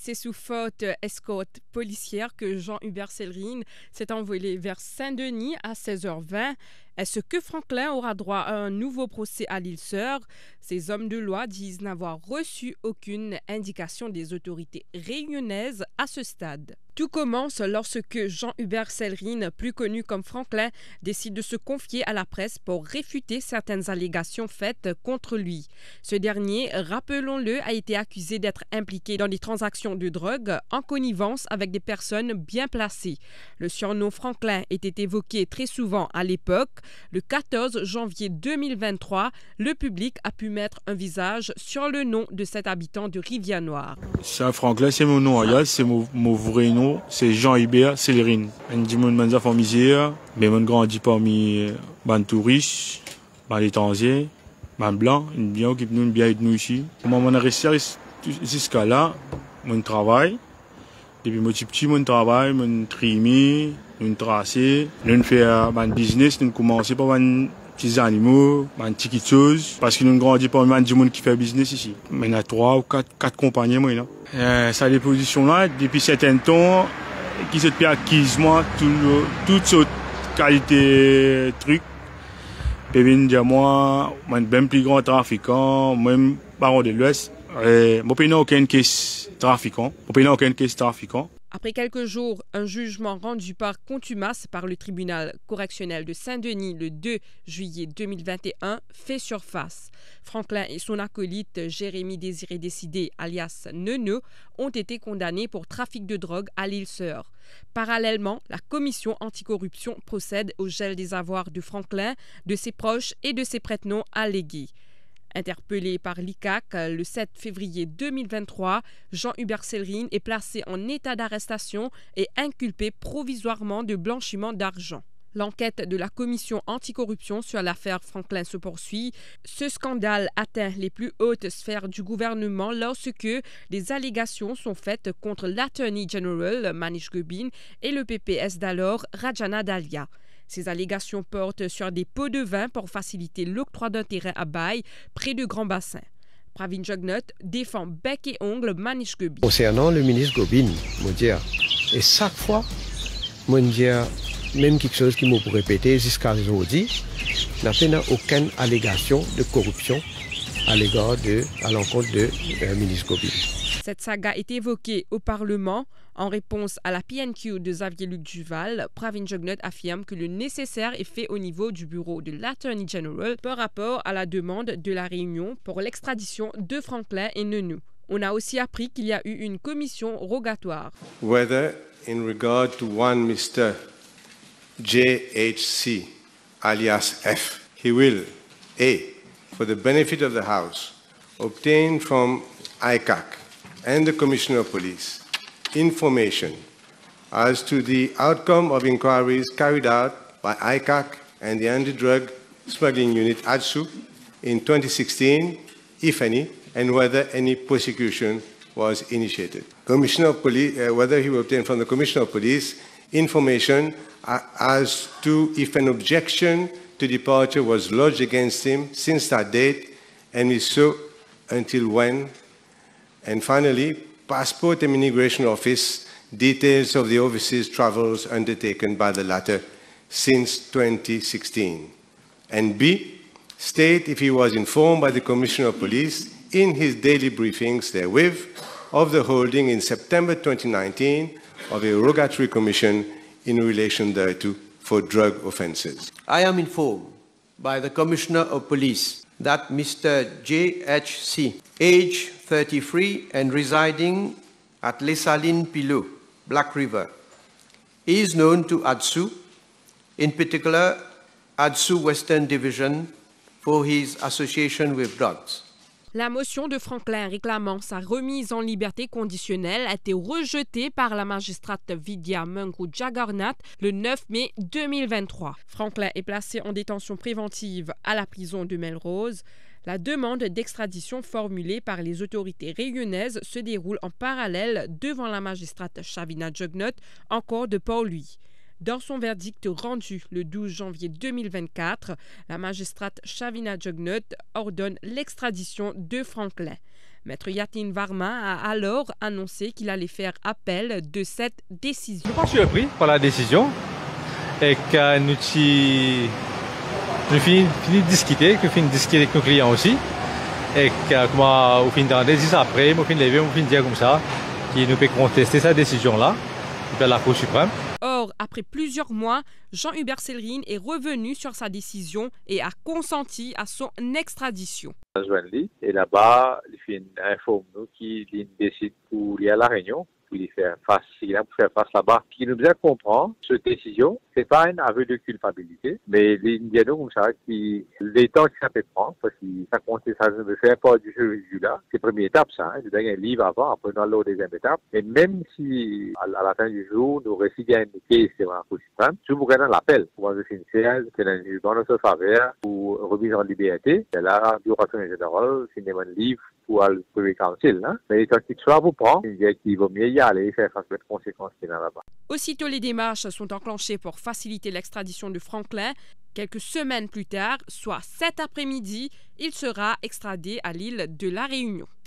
C'est sous forte escorte policière que Jean-Hubert Sellerine s'est envolé vers Saint-Denis à 16h20. Est-ce que Franklin aura droit à un nouveau procès à l'Île-Sœur? Ces hommes de loi disent n'avoir reçu aucune indication des autorités réunionnaises à ce stade. Tout commence lorsque Jean-Hubert Sellerine, plus connu comme Franklin, décide de se confier à la presse pour réfuter certaines allégations faites contre lui. Ce dernier, rappelons-le, a été accusé d'être impliqué dans des transactions de drogue en connivence avec des personnes bien placées. Le surnom Franklin était évoqué très souvent à l'époque. Le 14 janvier 2023, le public a pu mettre un visage sur le nom de cet habitant de Rivière-Noire. Ça, Franklin, c'est mon nom royal, c'est mon vrai nom, c'est Jean-Hubert Sellerine. Je dis mon famille, mais mon grandi parmi les touristes, les étrangers, les blancs, bien occupé nous, bien aidé nous ici. Comment on a réussi jusqu'à là, mon travail. Depuis mon petit, mon travail, mon trimé, mon tracé, nous faisons un business, nous commençons par un petits animaux, un petites choses, parce que nous grandissons par un monde qui fait business ici. Mais il y a 3 ou 4 compagnies, moi, là. Ça, les positions là, depuis certains temps, qui se fait acquise, moi, toutes sortes de qualités, trucs. Puis, dire, moi, je suis bien plus grand trafiquant, même baron de l'Ouest. Je n'ai pas aucun caisse trafiquant. Après quelques jours, un jugement rendu par contumace par le tribunal correctionnel de Saint-Denis le 2 juillet 2021 fait surface. Franklin et son acolyte Jérémy Désiré Décidé, alias Neuneu, ont été condamnés pour trafic de drogue à l'Île-Sœur. Parallèlement, la commission anticorruption procède au gel des avoirs de Franklin, de ses proches et de ses prête-noms allégués. Interpellé par l'ICAC le 7 février 2023, Jean-Hubert Sellerine est placé en état d'arrestation et inculpé provisoirement de blanchiment d'argent. L'enquête de la commission anticorruption sur l'affaire Franklin se poursuit. Ce scandale atteint les plus hautes sphères du gouvernement lorsque des allégations sont faites contre l'Attorney General Manish Gobin et le PPS d'alors Rajana Dahlia. Ces allégations portent sur des pots de vin pour faciliter l'octroi d'un terrain à bail près de Grand Bassin. Pravin Jugnut défend bec et ongle Manish Gobin. Concernant le ministre Gobin, et chaque fois, même quelque chose qui m'a pour répéter jusqu'à aujourd'hui, n'a fait aucune allégation de corruption à l'encontre de ministre Gobin. Cette saga est évoquée au Parlement. En réponse à la PNQ de Xavier-Luc Duval, Pravin Jugnut affirme que le nécessaire est fait au niveau du bureau de l'Attorney General par rapport à la demande de la Réunion pour l'extradition de Franklin et Neuneu. On a aussi appris qu'il y a eu une commission rogatoire. Whether in regard to one Mr. JHC, alias F, he will, A, for the benefit of the House, obtain from ICAC and the Commissioner of Police information as to the outcome of inquiries carried out by ICAC and the Anti-Drug Smuggling Unit ADSU in 2016, if any, and whether any prosecution was initiated. Commissioner of Police, whether he will obtain from the Commissioner of Police information as to if an objection to departure was lodged against him since that date, and if so, until when. And finally, Passport and Immigration Office details of the overseas travels undertaken by the latter since 2016. And B, state if he was informed by the Commissioner of Police in his daily briefings therewith of the holding in September 2019 of a rogatory commission in relation thereto for drug offences. I am informed by the Commissioner of Police that Mr. JHC, age 33 and residing at Les Salines Pilot, Black River, is known to ADSU, in particular ADSU Western Division, for his association with drugs. La motion de Franklin réclamant sa remise en liberté conditionnelle a été rejetée par la magistrate Vidya Mungu Jagarnath le 9 mai 2023. Franklin est placé en détention préventive à la prison de Melrose. La demande d'extradition formulée par les autorités réunionnaises se déroule en parallèle devant la magistrate Shavina Jugnut, encore de Port-Louis. Dans son verdict rendu le 12 janvier 2024, la magistrate Shavina Jugnut ordonne l'extradition de Franklin. Maître Yatin Varma a alors annoncé qu'il allait faire appel de cette décision. Je suis pas surpris par la décision et que nous finissons de discuter, avec nos clients aussi. Et comment au fin des 10 après, au fin de lever, au fin de dire comme ça, qui nous peut contester cette décision-là de la Cour suprême. Or, après plusieurs mois, Jean-Hubert Sellerine est revenu sur sa décision et a consenti à son extradition. Et là-bas, il informe nous qu'il décide pour aller à la Réunion, pour faire face là-bas. Ce qui nous bien comprend, cette décision, c'est pas un aveu de culpabilité, mais l'Indien comme ça, les temps que ça peut prendre, parce que ça ne fait pas du jeu là. C'est la première étape, ça. Je donne un livre avant, après dans l'autre deuxième étape. Et même si, à la fin du jour, nous récidons une case devant la Cour suprême, je vous donne l'appel pour un sincère, c'est un jugement de notre faveur, pour remise en liberté. Et là, du Bureau général, c'est un livre pour le Privy Council. Mais quand il soit vous prend, il dit qu'il vaut mieux y aller et faire face aux conséquences qu'il y a là-bas. Aussitôt, les démarches sont enclenchées pour faciliter l'extradition de Franklin. Quelques semaines plus tard, soit cet après-midi, il sera extradé à l'île de la Réunion.